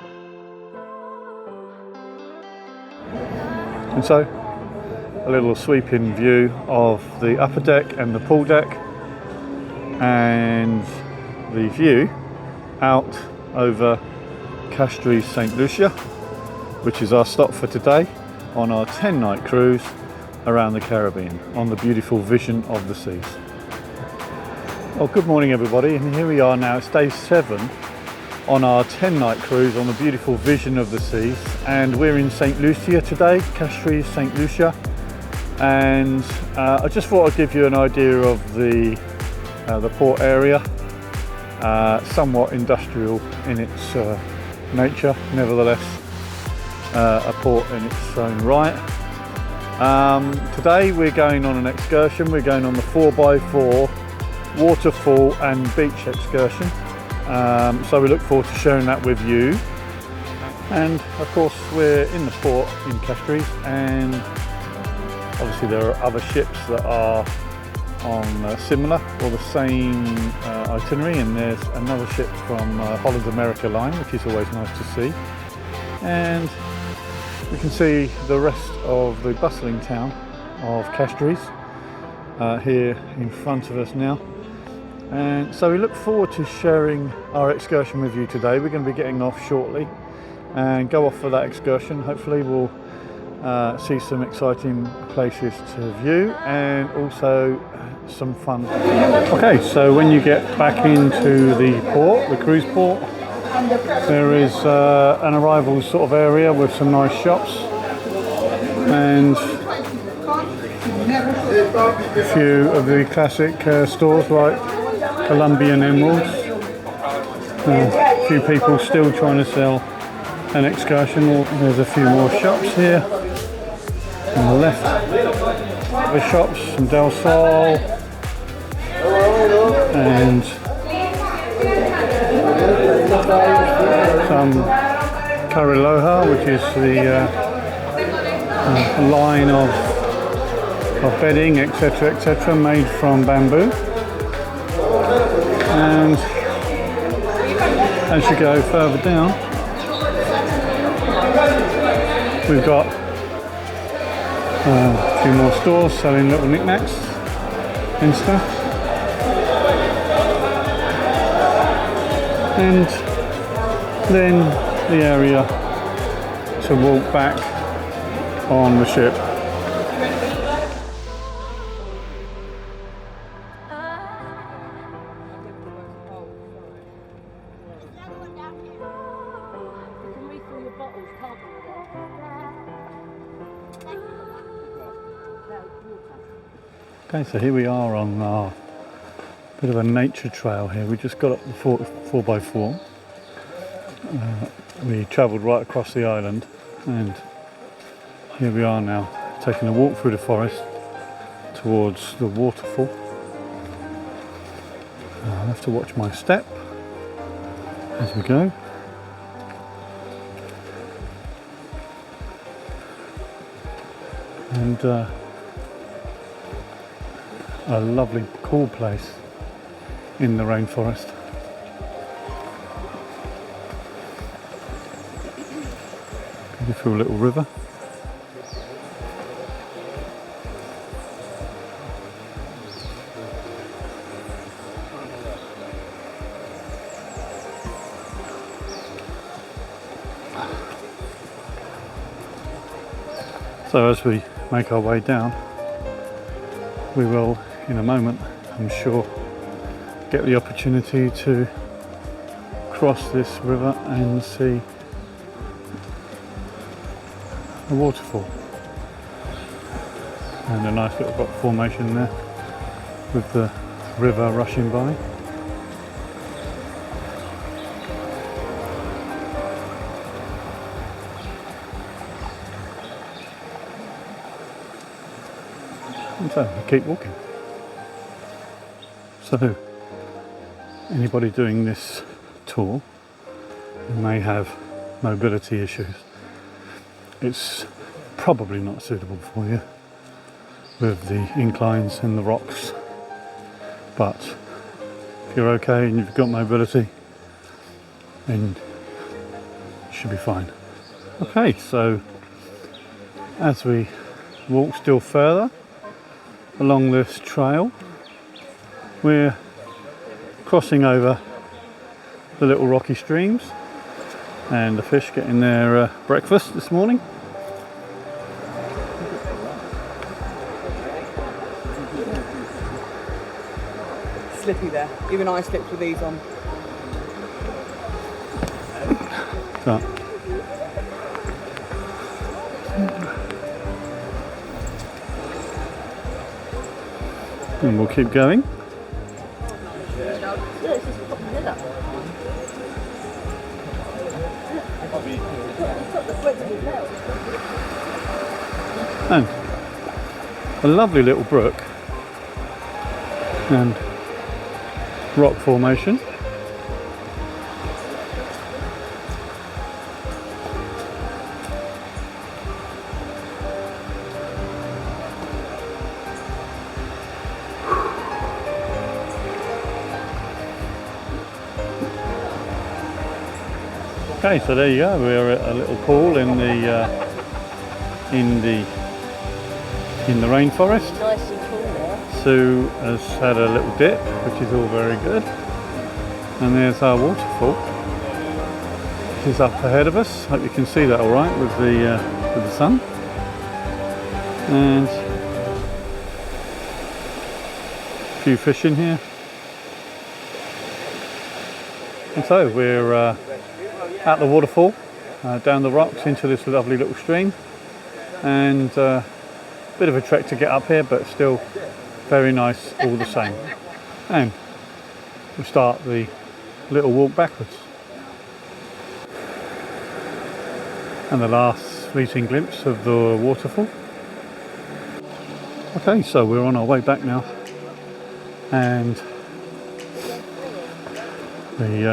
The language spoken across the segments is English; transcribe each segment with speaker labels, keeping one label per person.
Speaker 1: And so, a little sweeping view of the upper deck and the pool deck, and the view out over Castries, St Lucia, which is our stop for today on our 10-night cruise around the Caribbean on the beautiful vision of the seas. Well, good morning everybody, and here we are now. It's day 7 on our 10-night cruise on the beautiful vision of the seas, and we're in St Lucia today, Castries, St Lucia, and I just thought I'd give you an idea of the port area. Somewhat industrial in its nature, nevertheless a port in its own right. Today we're going on an excursion. We're going on the 4x4 waterfall and beach excursion, so we look forward to sharing that with you. And of course we're in the port in Castries, and obviously there are other ships that are on similar or the same itinerary, and there's another ship from Holland America line, which is always nice to see. And we can see the rest of the bustling town of Castries here in front of us now. And so we look forward to sharing our excursion with you today. We're going to be getting off shortly and go off for that excursion. Hopefully we'll see some exciting places to view and also some fun. Okay, so when you get back into the port, the cruise port, there is an arrival sort of area with some nice shops and a few of the classic stores like Colombian emeralds. A few people still trying to sell an excursion. There's a few more shops here on the left. The shops, some Del Sol and some Cariloha, which is the line of bedding, etc., made from bamboo. And as you go further down, we've got a few more stores selling little knickknacks and stuff. And then the area to walk back on the ship. Okay, so here we are on our bit of a nature trail here. We just got up the 4x4. We travelled right across the island, and here we are now taking a walk through the forest towards the waterfall. I have to watch my step as we go. And a lovely cool place in the rainforest. Beautiful little river. So as we make our way down, we will in a moment, I'm sure, get the opportunity to cross this river and see a waterfall and a nice little rock formation there with the river rushing by. And so we keep walking. So anybody doing this tour may have mobility issues. It's probably not suitable for you with the inclines and the rocks, but if you're okay and you've got mobility, then should be fine. Okay, so as we walk still further along this trail, we're crossing over the little rocky streams and the fish getting their breakfast this morning.
Speaker 2: Slippy there. Even I slipped with these on.
Speaker 1: So, and we'll keep going. And a lovely little brook and rock formation. Okay, so there you go. We're at a little pool in the rainforest.
Speaker 2: Nice and cool there.
Speaker 1: Sue has had a little dip, which is all very good. And there's our waterfall, which is up ahead of us. Hope you can see that all right with the sun. And a few fish in here. And so we're at the waterfall, down the rocks into this lovely little stream, and bit of a trek to get up here, but still very nice all the same. And we'll start the little walk backwards. And the last fleeting glimpse of the waterfall. Okay, so we're on our way back now, and we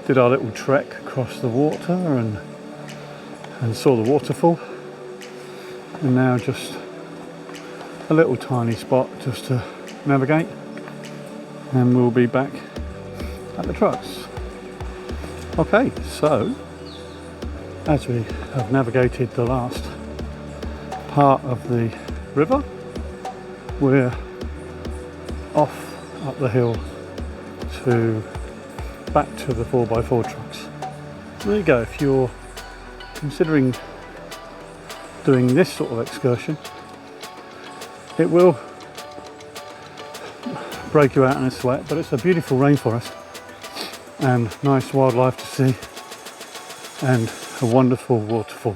Speaker 1: did our little trek across the water and saw the waterfall, and now just a little tiny spot just to navigate, and we'll be back at the trucks. Okay, so as we have navigated the last part of the river, we're off up the hill to back to the 4x4 trucks. There you go. If you're considering doing this sort of excursion, it will break you out in a sweat, but it's a beautiful rainforest and nice wildlife to see and a wonderful waterfall.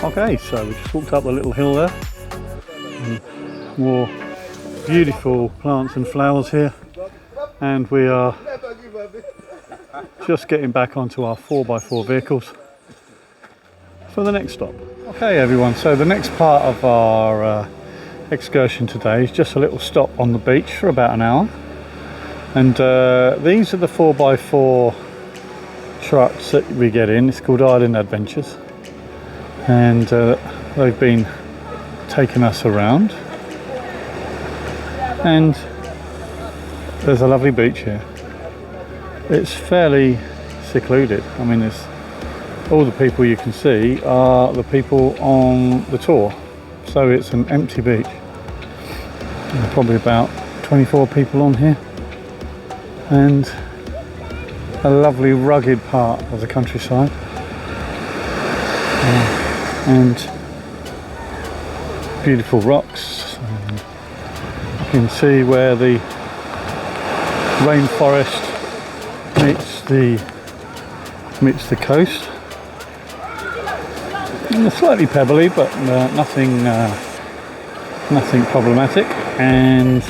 Speaker 1: Okay, so we just walked up the little hill there, and more beautiful plants and flowers here, and we are just getting back onto our 4x4 vehicles for the next stop. Okay everyone, so the next part of our excursion today is just a little stop on the beach for about an hour, and these are the 4x4 trucks that we get in. It's called Island Adventures, and they've been taking us around, and there's a lovely beach here. It's fairly secluded. I mean, there's all the people you can see are the people on the tour, so it's an empty beach. There are probably about 24 people on here, and a lovely rugged part of the countryside. And beautiful rocks, and you can see where the rainforest meets the coast. And it's slightly pebbly, but nothing problematic, and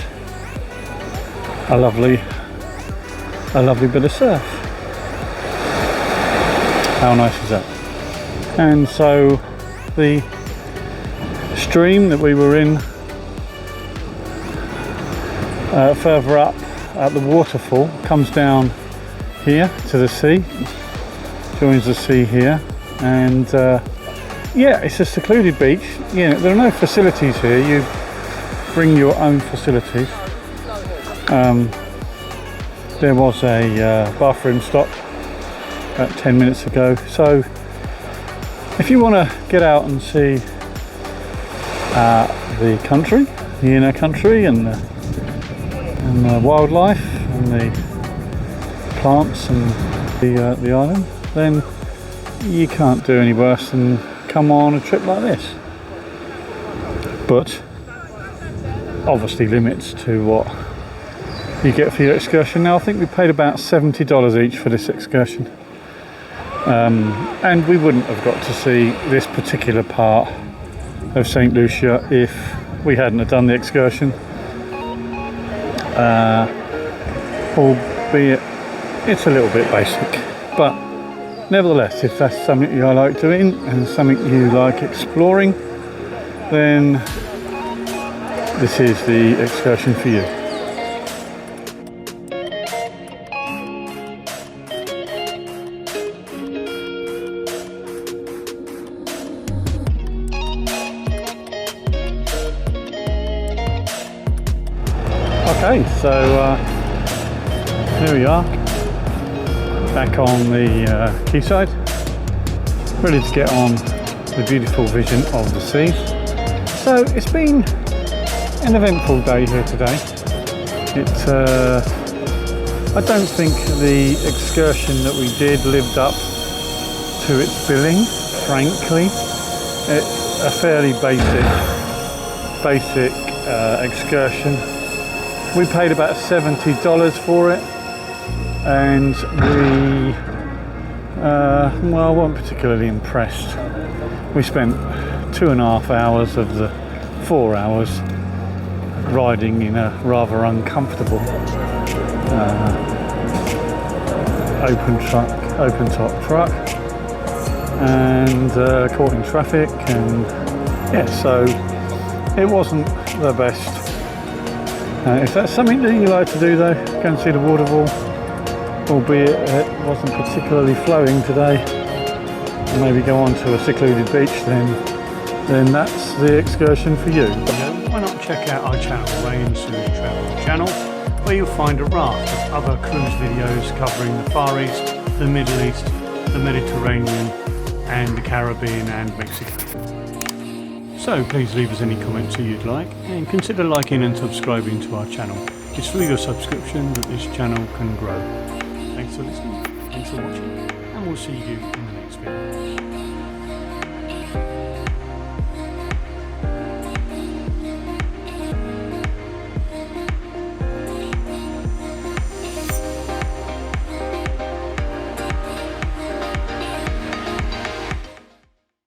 Speaker 1: a lovely bit of surf. How nice is that? And so the stream that we were in further up at the waterfall comes down here to the sea, joins the sea here, and yeah, it's a secluded beach. Yeah, there are no facilities here. You bring your own facilities. There was a bathroom stop about 10 minutes ago, so if you want to get out and see the country, the inner country, and the wildlife and the plants and the island, then you can't do any worse than come on a trip like this. But obviously limits to what you get for your excursion. Now I think we paid about $70 each for this excursion, and we wouldn't have got to see this particular part of St Lucia if we hadn't have done the excursion, albeit it's a little bit basic, but nevertheless, if that's something you like doing and something you like exploring, then this is the excursion for you. Okay, so here we are, back on the quayside, ready to get on the beautiful vision of the sea. So it's been an eventful day here today. I don't think the excursion that we did lived up to its billing, frankly. It's a fairly basic excursion. We paid about $70 for it, and we well, weren't particularly impressed. We spent 2.5 hours of the 4 hours riding in a rather uncomfortable open top truck, and caught in traffic, and yeah, so it wasn't the best. If that's something that you like to do though, go and see the waterfall, albeit it wasn't particularly flowing today, and maybe go on to a secluded beach, then that's the excursion for you. Why not check out our channel, Rainforest Travel Channel, where you'll find a raft of other cruise videos covering the Far East, the Middle East, the Mediterranean, and the Caribbean and Mexico. So please leave us any comments that you'd like, and consider liking and subscribing to our channel. It's through your subscription that this channel can grow. Thanks for listening, thanks for watching, and we'll see you in the next video.